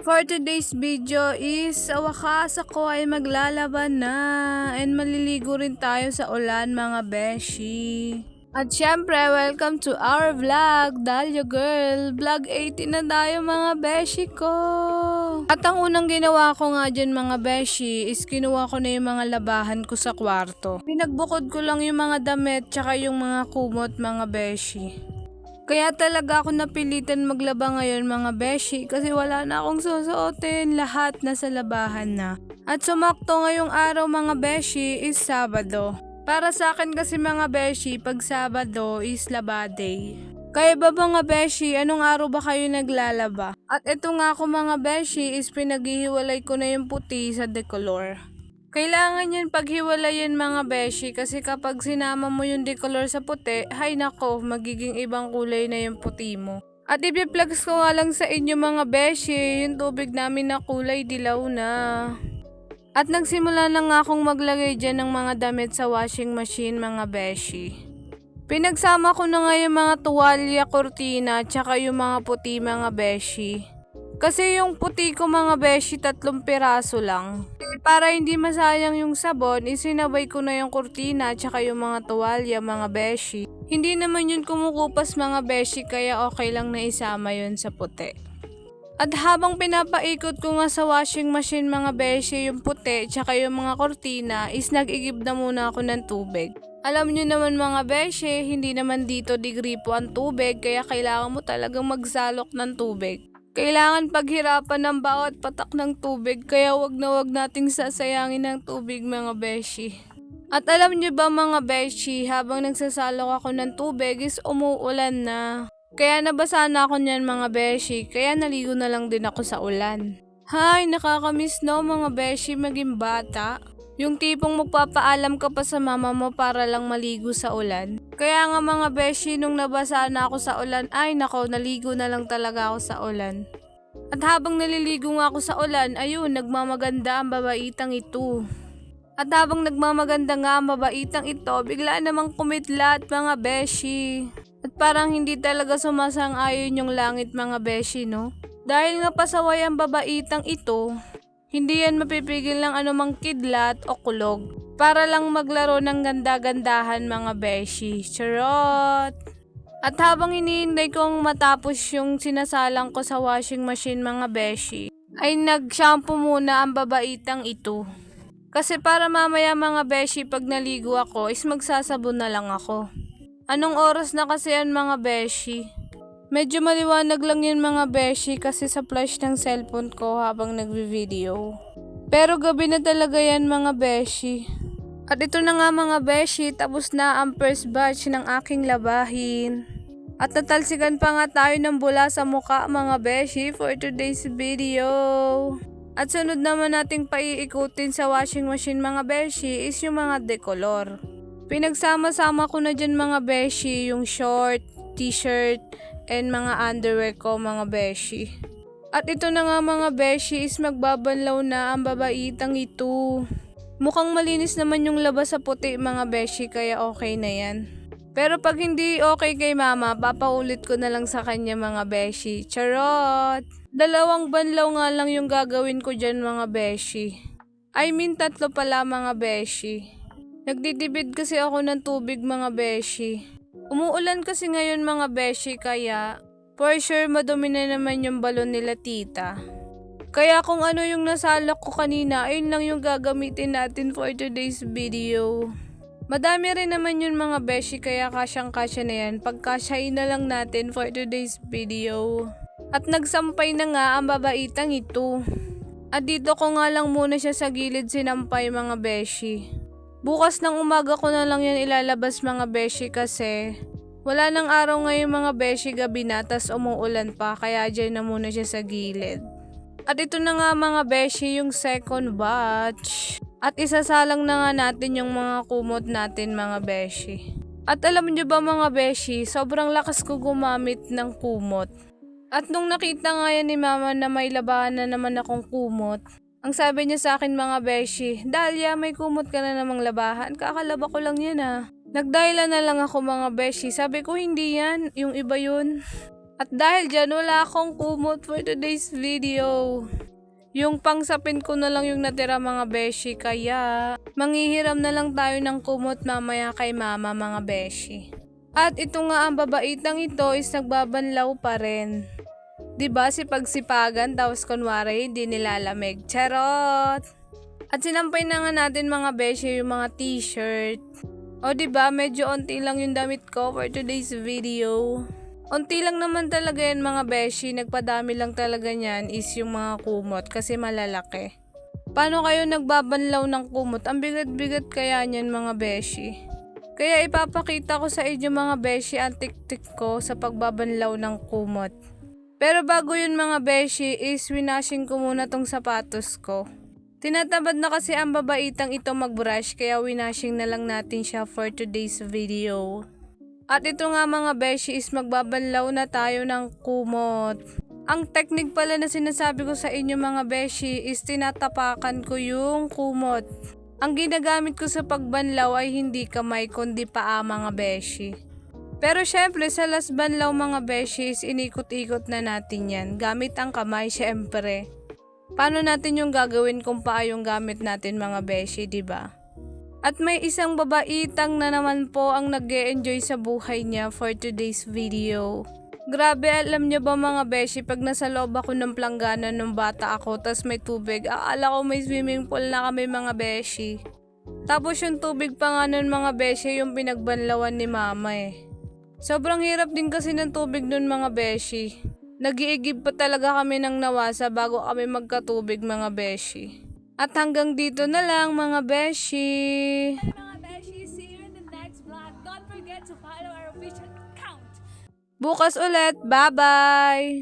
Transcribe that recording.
For today's video is sa wakas ako ay maglalaban na and maliligo rin tayo sa ulan mga beshi. At syempre, welcome to our vlog, Dalio Girl. Vlog 18 na tayo mga beshi ko. At ang unang ginawa ko nga dyan mga beshi is kinuha ko na yung mga labahan ko sa kwarto. Pinagbukod ko lang yung mga damit tsaka yung mga kumot mga beshi. Kaya talaga ako napilitan maglaba ngayon mga beshi kasi wala na akong susuotin, lahat nasa labahan na. At sumakto ngayong araw mga beshi is Sabado. Para sa akin kasi mga beshi, pag Sabado is laba day. Kaya ba mga beshi, anong araw ba kayo naglalaba? At ito nga ako mga beshi is pinaghihiwalay ko na yung puti sa decolor. Kailangan yan paghiwalayin mga beshi kasi kapag sinama mo yung decolor sa puti, hay nako, magiging ibang kulay na yung puti mo. At ipiplex ko nga lang sa inyo mga beshi, yung tubig namin na kulay dilaw na. At nagsimula na nga akong maglagay dyan ng mga damit sa washing machine mga beshi. Pinagsama ko na nga yung mga tuwalya, kurtina, tsaka yung mga puti mga beshi. Kasi yung puti ko mga beshi 3 piraso lang. Para hindi masayang yung sabon, isinabay ko na yung kurtina tsaka yung mga tuwalya mga beshi. Hindi naman yun kumukupas mga beshi kaya okay lang na isama yun sa puti. At habang pinapaikot ko nga sa washing machine mga beshi yung puti tsaka yung mga kurtina is nag-igib na muna ako ng tubig. Alam nyo naman mga beshi, hindi naman dito digripo ang tubig kaya kailangan mo talagang magsalok ng tubig. Kailangan paghirapan ng bawat patak ng tubig kaya wag na wag nating sasayangin ng tubig mga beshi. At alam nyo ba mga beshi, habang nagsasalok ako ng tubig is umuulan na. Kaya nabasa na ako niyan mga beshi, kaya naligo na lang din ako sa ulan. Hay, nakakamiss no mga beshi maging bata. Yung tipong magpapaalam ka pa sa mama mo para lang maligo sa ulan. Kaya nga mga beshi, nung nabasa na ako sa ulan, ay nako, naligo na lang talaga ako sa ulan. At habang naliligo nga ako sa ulan, ayun, nagmamaganda ang babaitang ito. At habang nagmamaganda nga ang babaitang ito, bigla namang kumidlat mga beshi. At parang hindi talaga sumasang-ayon yung langit mga beshi, no? Dahil nga pasaway ang babaitang ito, hindi yan mapipigil ng anumang kidlat o kulog. Para lang maglaro ng ganda-gandahan mga beshi. Charot! At habang hinihintay kong matapos yung sinasalang ko sa washing machine mga beshi, ay nag-shampoo muna ang babaitang ito. Kasi para mamaya mga beshi pag naligo ako is magsasabon na lang ako. Anong oras na kasi yan mga beshi? Medyo maliwanag lang yan mga beshi kasi sa flash ng cellphone ko habang nagvi-video. Pero gabi na talaga yan mga beshi. At ito na nga mga beshi, tapos na ang first batch ng aking labahin. At natalsikan pa nga tayo ng bula sa muka mga beshi for today's video. At sunod naman nating paiikutin sa washing machine mga beshi is yung mga decolor. Pinagsama-sama ko na dyan mga beshi yung short, t-shirt, and mga underwear ko mga beshi. At ito na nga mga beshi is magbabanlaw na ang babaitang ito. Mukhang malinis naman yung labas sa puti mga beshi kaya okay na yan. Pero pag hindi okay kay mama, papaulit ko na lang sa kanya mga beshi. Charot! 2 banlaw nga lang yung gagawin ko dyan mga beshi. I mean 3 pala mga beshi. Nagdidibid kasi ako ng tubig mga beshi. Umuulan kasi ngayon mga beshi kaya for sure madumi na naman yung balon nila tita. Kaya kung ano yung nasalak ko kanina, ayun lang yung gagamitin natin for today's video. Madami rin naman yun mga beshi kaya kasyang-kasya na yan. Pagkasyahin na lang natin for today's video. At nagsampay na nga ang babaitang ito. At dito ko nga lang muna siya sa gilid sinampay mga beshi. Bukas ng umaga ko na lang yan ilalabas mga beshi kasi wala nang araw ngayon mga beshi, gabi na tas umuulan pa kaya dyan na muna siya sa gilid. At ito na nga mga beshi yung second batch. At isasalang na nga natin yung mga kumot natin mga beshi. At alam nyo ba mga beshi, sobrang lakas ko gumamit ng kumot. At nung nakita nga yan ni mama na may labahan na naman akong kumot, ang sabi niya sa akin mga beshi, Dalia, may kumot ka na namang labahan, kakalaba ko lang yan ah. Nagdahilan na lang ako mga beshi, sabi ko hindi yan, yung iba yun. At dahil dyan, wala akong kumot for today's video. Yung pangsapin ko na lang yung natira mga beshi, kaya manghihiram na lang tayo ng kumot mamaya kay mama mga beshi. At ito nga ang babaitang ito is nagbabanlaw pa rin. Diba si pagsipagan tapos kunwari hindi nilalamig. Charot! At sinampay na nga natin mga beshi yung mga t-shirt. O diba medyo onti lang yung damit ko for today's video. Unti lang naman talaga yan mga beshi, nagpadami lang talaga niyan is yung mga kumot kasi malalaki. Paano kayo nagbabanlaw ng kumot? Ang bigat-bigat kaya niyan mga beshi. Kaya ipapakita ko sa inyo mga beshi ang tik-tik ko sa pagbabanlaw ng kumot. Pero bago yun mga beshi is winashing ko muna tong sapatos ko. Tinatamad na kasi ang babaitang ito mag-brush kaya winashing na lang natin siya for today's video. At ito nga mga beshi is magbabanlaw na tayo ng kumot. Ang technique pala na sinasabi ko sa inyo mga beshi is tinatapakan ko yung kumot. Ang ginagamit ko sa pagbanlaw ay hindi kamay kundi paa mga beshi. Pero syempre sa last banlaw mga beshi is inikot-ikot na natin yan. Gamit ang kamay syempre. Paano natin yung gagawin kung paa yung gamit natin mga beshi, diba? At may isang babaitang na naman po ang nag-e-enjoy sa buhay niya for today's video. Grabe, alam niyo ba mga beshi, pag nasa loob ako ng planggana nung bata ako tas may tubig, akala ko may swimming pool na kami mga beshi. Tapos yung tubig pa nga nun mga beshi yung pinagbanlawan ni mama eh. Sobrang hirap din kasi ng tubig nun mga beshi. Nag-iigib pa talaga kami ng nawasa bago kami magkatubig mga beshi. At hanggang dito na lang mga beshi. Hey mga beshi, see you in the next vlog. Don't forget to follow our official account. Bukas ulit. Bye-bye!